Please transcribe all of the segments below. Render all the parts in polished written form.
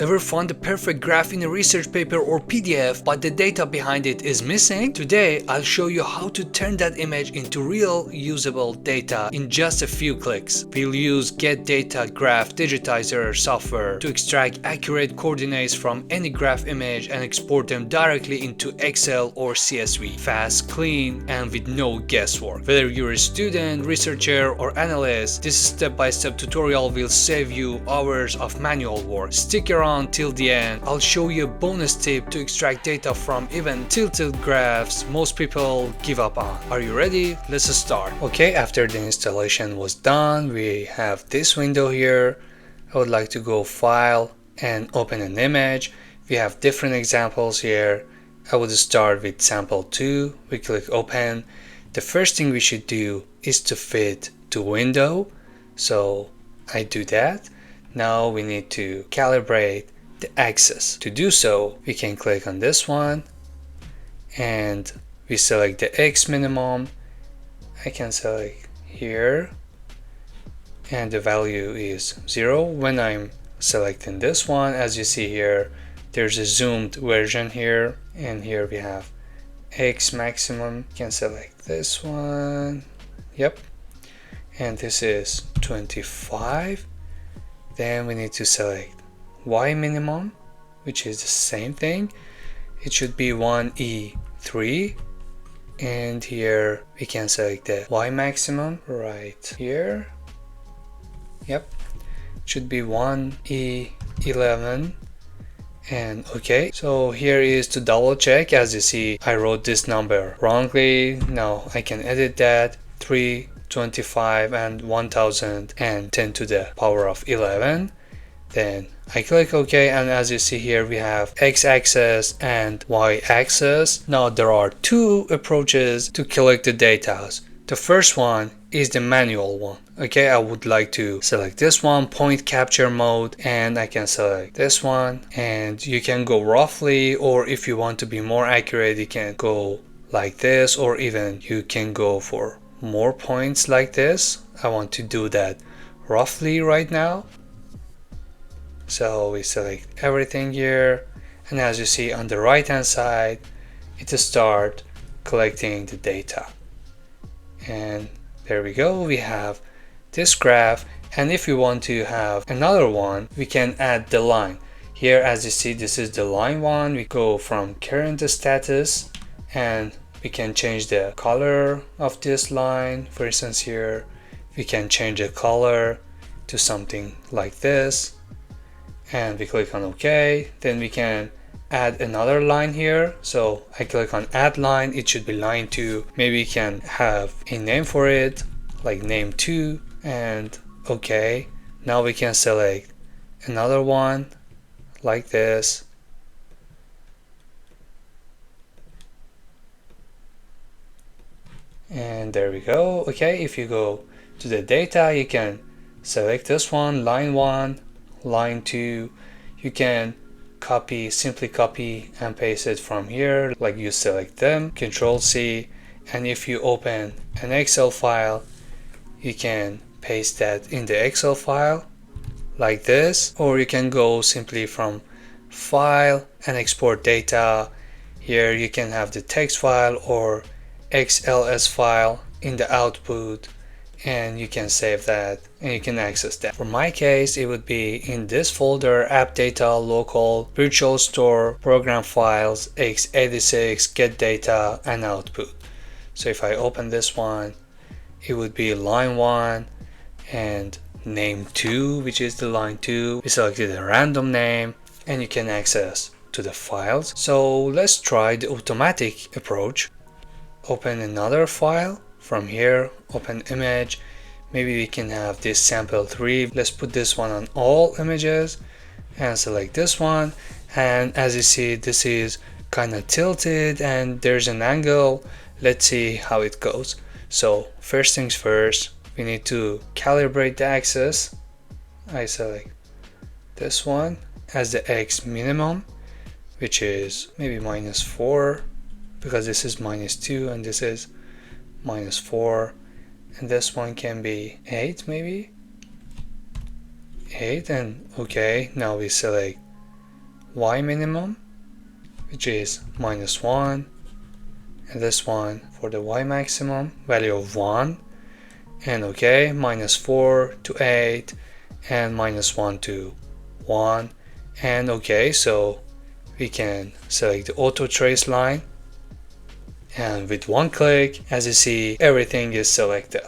Ever found the perfect graph in a research paper or PDF, but the data behind it is missing? Today, I'll show you how to turn that image into real usable data in just a few clicks. We'll use GetData Graph Digitizer software to extract accurate coordinates from any graph image and export them directly into Excel or CSV. Fast, clean, and with no guesswork. Whether you're a student, researcher, or analyst, this step-by-step tutorial will save you hours of manual work. Stick around till the end. I'll show you a bonus tip to extract data from even tilted graphs most people give up on. Are you ready? Let's start. Okay, after the installation was done, we have this window here. I would like to go File and open an image. We have different examples here. I would start with sample 2. We click open. The first thing we should do is to fit to window. So I do that. Now we need to calibrate the axis. To do so, we can click on this one and we select the X minimum. I can select here and the value is 0. When I'm selecting this one, as you see here, there's a zoomed version here, and here we have X maximum. You can select this one. Yep. And this is 25. Then we need to select Y minimum, which is the same thing. It should be 1E3. And here we can select the Y maximum right here. Yep. It should be 1E11. And okay, so here is to double check. As you see, I wrote this number wrongly. Now I can edit that. 3, 25 and 1010 to the power of 11. Then I click OK, and as you see here we have x-axis and y-axis. Now there are two approaches to collect the data. The first one is the manual one. Okay, I would like to select this one, point capture mode, and I can select this one, and you can go roughly, or if you want to be more accurate you can go like this, or even you can go for more points like this. I want to do that roughly right now. So we select everything here, and as you see on the right hand side, it starts collecting the data. And there we go, we have this graph. And if we want to have another one, we can add the line. Here as you see, this is the line one. We go from current status and we can change the color of this line. For instance, here we can change the color to something like this, and we click on OK. Then we can add another line here. So I click on add line. It should be line 2. Maybe you can have a name for it, like name 2, and OK. Now we can select another one like this. And there we go. Okay, if you go to the data, you can select this one, line 1, line 2. You can simply copy and paste it from here, like you select them, Control C, and if you open an Excel file, you can paste that in the Excel file like this, or you can go simply from File and export data. Here you can have the text file or XLS file in the output, and you can save that and you can access that. For my case, it would be in this folder: app data, local, virtual store, program files, x86, get data, and output. So if I open this one, it would be line 1 and name 2, which is the line 2. We selected a random name, and you can access to the files. So let's try the automatic approach. Open another file. From here, open image. Maybe we can have this sample 3. Let's put this one on all images and select this one. And as you see, this is kind of tilted and there's an angle. Let's see how it goes. So first things first, we need to calibrate the axis. I select this one as the X minimum, which is maybe -4, because this is -2 and this is -4, and this one can be 8, maybe 8. And okay, now we select y minimum, which is -1, and this one for the y maximum, value of 1, and okay, -4 to 8, and -1 to 1, and okay, so we can select the auto trace line, and with one click, as you see, everything is selected.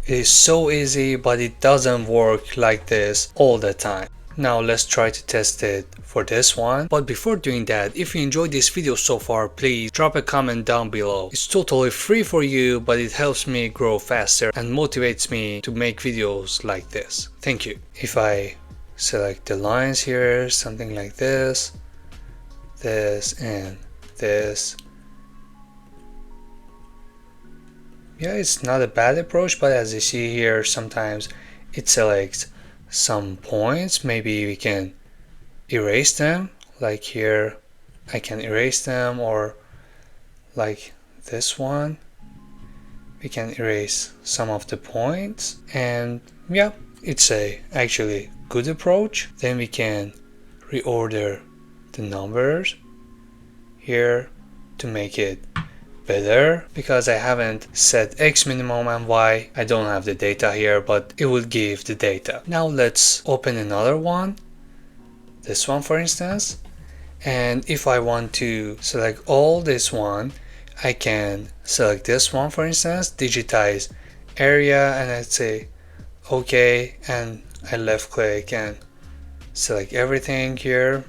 It is so easy, but it doesn't work like this all the time. Now let's try to test it for this one. But before doing that, if you enjoyed this video so far, please drop a comment down below. It's totally free for you, but it helps me grow faster and motivates me to make videos like this. Thank you. If I select the lines here, something like this, and this. Yeah, it's not a bad approach, but as you see here, sometimes it selects some points. Maybe we can erase them, like here I can erase them, or like this one we can erase some of the points, and yeah, it's a actually good approach. Then we can reorder the numbers here to make it better, because I haven't set x minimum and y. I don't have the data here, but it will give the data. Now let's open another one, this one for instance, and if I want to select all this one, I can select this one for instance, digitize area, and I'd say okay, and I left click and select everything here,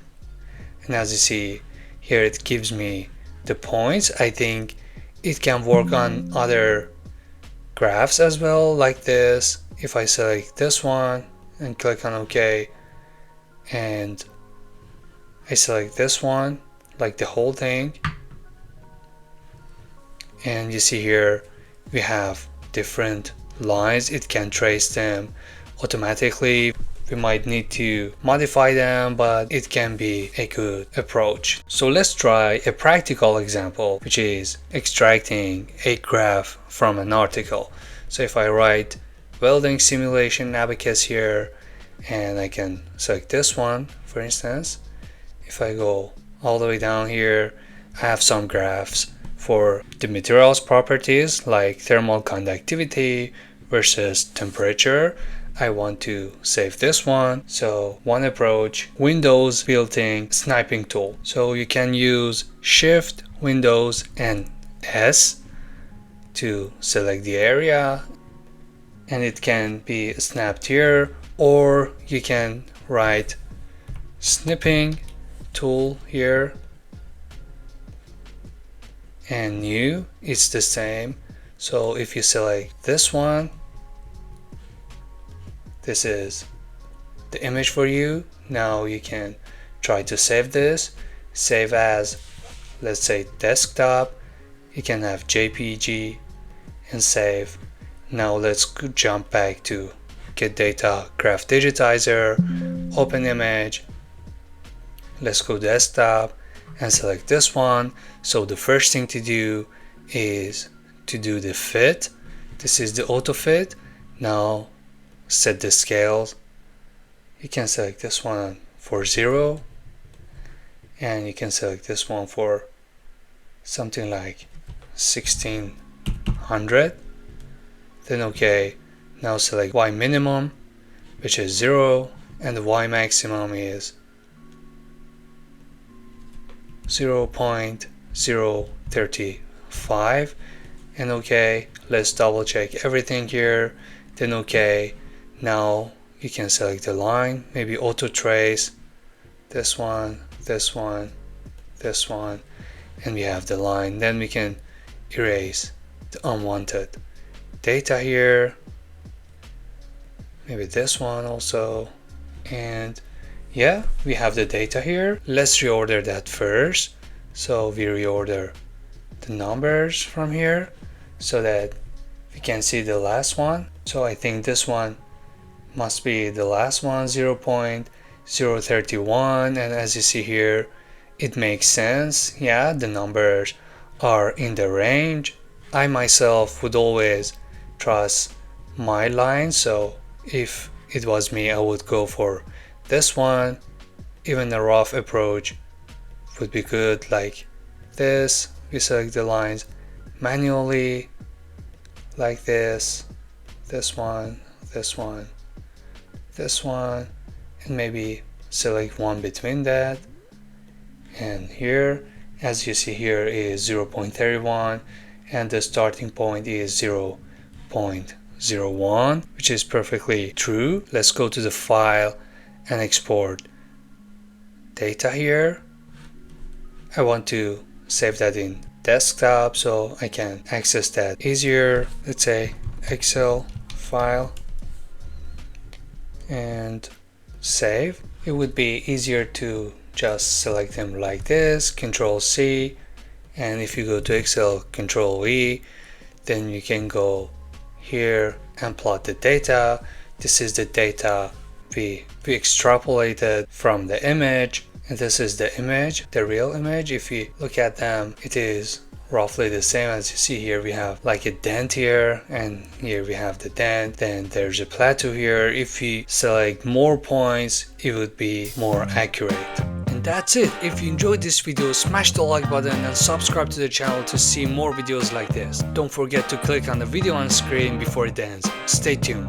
and as you see here it gives me the points. I think it can work on other graphs as well, like this. If I select this one and click on OK, and I select this one, like the whole thing, and you see here we have different lines. It can trace them automatically. We might need to modify them, but it can be a good approach. So let's try a practical example, which is extracting a graph from an article. So if I write welding simulation abacus here, and I can select this one for instance, if I go all the way down here, I have some graphs for the materials properties like thermal conductivity versus temperature. I want to save this one. So one approach, Windows built-in sniping tool. So you can use Shift, Windows and S to select the area, and it can be snapped here, or you can write snipping tool here, and new, it's the same. So if you select this one, this is the image for you. Now you can try to save this, save as, let's say, desktop. You can have JPG and save. Now let's jump back to GetData Graph Digitizer, open image, let's go desktop and select this one. So the first thing to do is to do the fit. This is the auto fit. Now set the scales. You can select this one for 0, and you can select this one for something like 1600. Then okay, now select y minimum, which is 0, and the y maximum is 0.035, and okay, let's double check everything here. Then okay, now you can select the line, maybe auto trace, this one, this one, this one, and we have the line. Then we can erase the unwanted data here, maybe this one also, and yeah, we have the data here. Let's reorder that first. So we reorder the numbers from here so that we can see the last one. So I think this one must be the last one, 0.031, and as you see here, it makes sense. Yeah, the numbers are in the range. I myself would always trust my line, so if it was me, I would go for this one, Even a rough approach would be good, like this. We select the lines manually, like this one, this one, this one, and maybe select one between that. And here, as you see here, is 0.31, and the starting point is 0.01, which is perfectly true. Let's go to the file and export data here. I want to save that in desktop so I can access that easier. Let's say Excel file and save. It would be easier to just select them like this, Control C, and if you go to Excel, Control E, then you can go here and plot the data. This is the data we extrapolated from the image, and this is the image, the real image. If you look at them, it is roughly the same. As you see here, we have like a dent here, and here we have the dent, then there's a plateau here. If we select more points, it would be more accurate. And that's it. If you enjoyed this video, smash the like button and subscribe to the channel to see more videos like this. Don't forget to click on the video on screen before it ends. Stay tuned.